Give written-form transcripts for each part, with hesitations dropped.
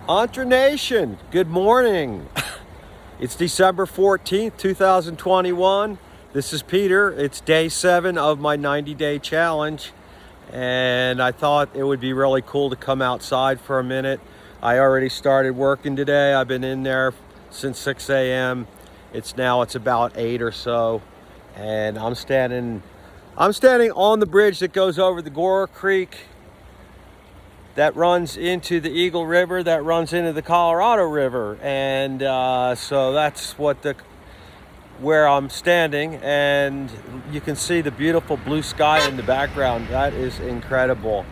ENTRE Nation, good morning. It's December 14th, 2021. This is Peter. It's day 7 of my 90-day challenge. And I thought it would be really cool to come outside for a minute. I already started working today. I've been in there since 6 a.m. It's about 8 or so. And I'm standing on the bridge that goes over the Gorha Creek that runs into the Eagle River, that runs into the Colorado River. And so that's where I'm standing, and you can see the beautiful blue sky in the background. That is incredible.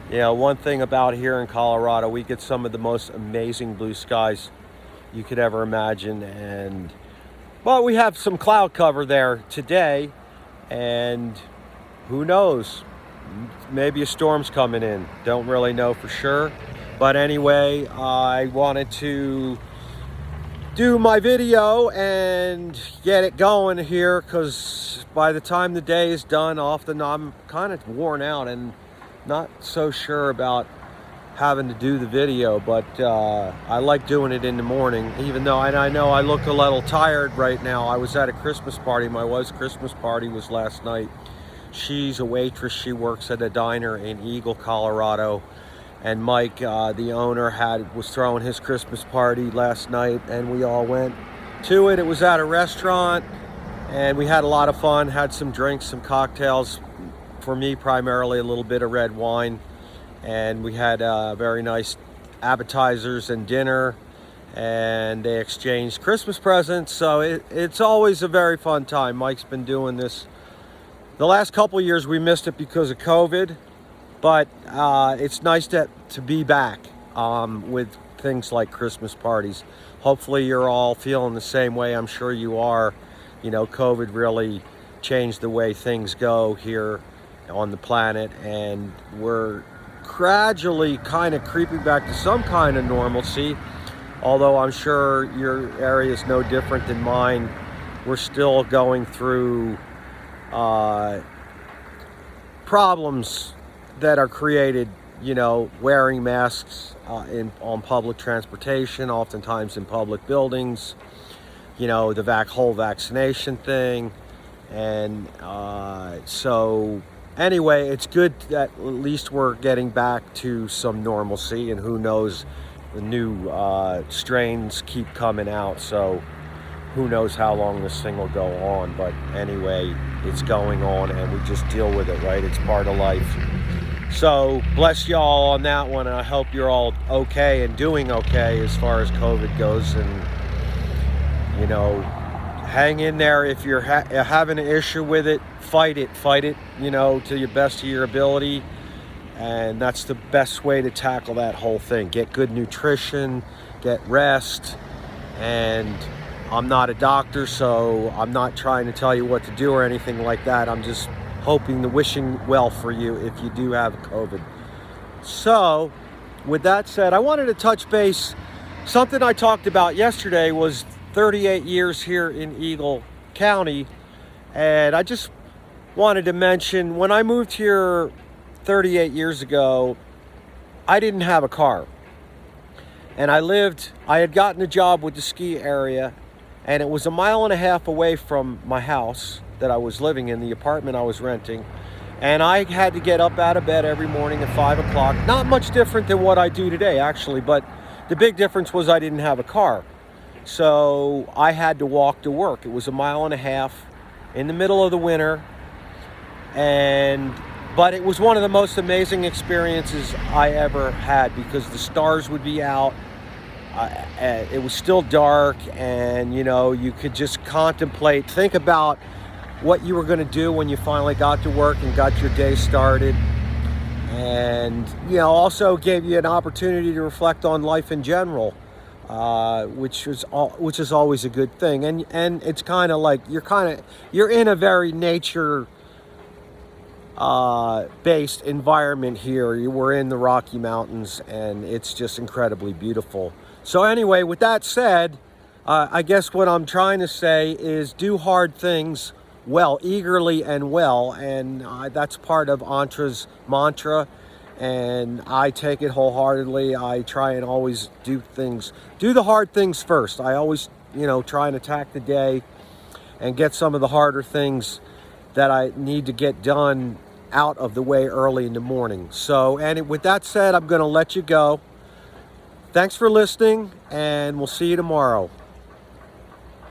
You know, one thing about here in Colorado, we get some of the most amazing blue skies you could ever imagine. But we have some cloud cover there today, and who knows? Maybe a storm's coming in. Don't really know for sure. But anyway, I wanted to do my video and get it going here, because by the time the day is done, often I'm kind of worn out and not so sure about having to do the video. But I like doing it in the morning, even though I know I look a little tired right now. I was at a Christmas party. My wife's Christmas party was last night. She's a waitress. She works at a diner in Eagle, Colorado. And Mike, the owner, was throwing his Christmas party last night, and we all went to it. It was at a restaurant, and we had a lot of fun, had some drinks, some cocktails. For me, primarily a little bit of red wine. And we had very nice appetizers and dinner, and they exchanged Christmas presents. So it's always a very fun time. Mike's been doing this. The last couple years we missed it because of COVID, but it's nice to be back with things like Christmas parties. Hopefully you're all feeling the same way. I'm sure you are. You know, COVID really changed the way things go here on the planet, and we're gradually kind of creeping back to some kind of normalcy. Although I'm sure your area is no different than mine. We're still going through problems that are created, you know, wearing masks on public transportation, oftentimes in public buildings, you know, the whole vaccination thing. And so anyway, it's good that at least we're getting back to some normalcy, and who knows, the new strains keep coming out, so who knows how long this thing will go on. But anyway, it's going on, and we just deal with it, right? It's part of life. So bless y'all on that one, and I hope you're all okay and doing okay as far as COVID goes. And, you know, hang in there. If you're having an issue with it, fight it, you know, to your best of your ability. And that's the best way to tackle that whole thing. Get good nutrition, get rest. And I'm not a doctor, so I'm not trying to tell you what to do or anything like that. I'm just wishing well for you if you do have COVID. So, with that said, I wanted to touch base. Something I talked about yesterday was 38 years here in Eagle County. And I just wanted to mention, when I moved here 38 years ago, I didn't have a car. And I had gotten a job with the ski area, and it was 1.5 miles away from my house that I was living in, the apartment I was renting. And I had to get up out of bed every morning at 5 o'clock. Not much different than what I do today, actually, but the big difference was I didn't have a car. So I had to walk to work. It was 1.5 miles in the middle of the winter. But it was one of the most amazing experiences I ever had, because the stars would be out. It was still dark, and, you know, you could just think about what you were going to do when you finally got to work and got your day started. And, you know, also gave you an opportunity to reflect on life in general, which is always a good thing. And it's kind of like you're in a very nature based environment here. We're in the Rocky Mountains, and it's just incredibly beautiful. So anyway, with that said, I guess what I'm trying to say is do hard things well, eagerly and well. And that's part of ENTRE's mantra. and I take it wholeheartedly. I try and always do the hard things first. I always, try and attack the day and get some of the harder things that I need to get done out of the way early in the morning. So, with that said, I'm going to let you go. Thanks for listening, and we'll see you tomorrow.